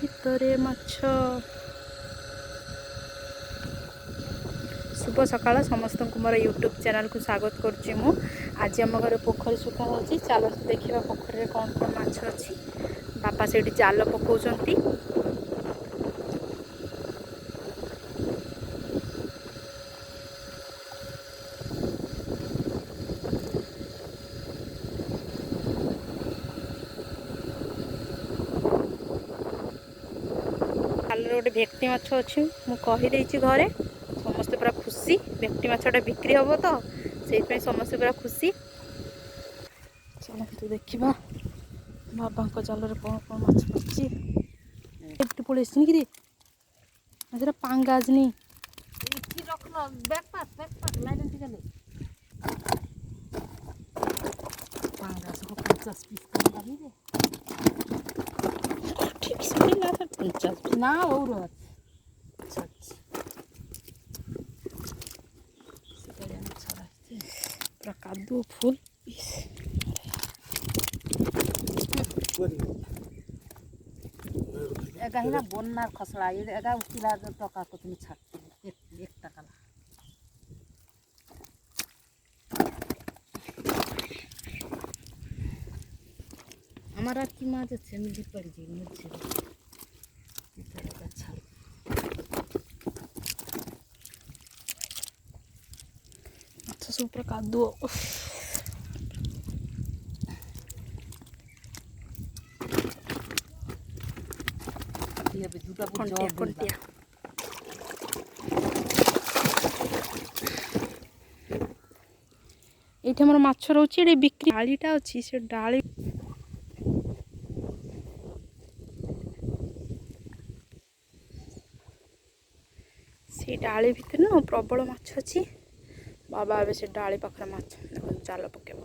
ଭିତରେ ମାଛ। शुभ सकाळ समस्त मोर यूट्यूब चैनल को स्वागत करुच्ची मु। आज आम घर पोखरी सुखा हो चलते देखा पोखरी कौन कौन माछ अच्छी। बापा से जाल पकाउछंती। गोटे भेक्टी माछ अच्छी मु कहीदे घरे समस्ते पूरा खुशी। भेक्टी माछटा बिक्री हम तो से समस्ते पूरा खुशी। चलते देखा बाबा जाल कौन कौन माछ पड़ी पड़े कि पांगाज नहीं ना और पूरा कादू फुल एगा हिना बोन्नार खसला एगा उतिला टकाको तुमी छाट्टी एक टकाला हमारा की माछ আছে মিলি পড়ি যাই মুছে ভিতরে গাছাল अच्छा सुपर कादू ये भी दुटा कंटिया कंटिया ये मोर माछ रोचे ये बिक्री डालीटा अच्छी से डाली से डाली भितर ना प्रबल माछ अच्छी। बाबा ए से डाली पाखे माछ जाल पकेब।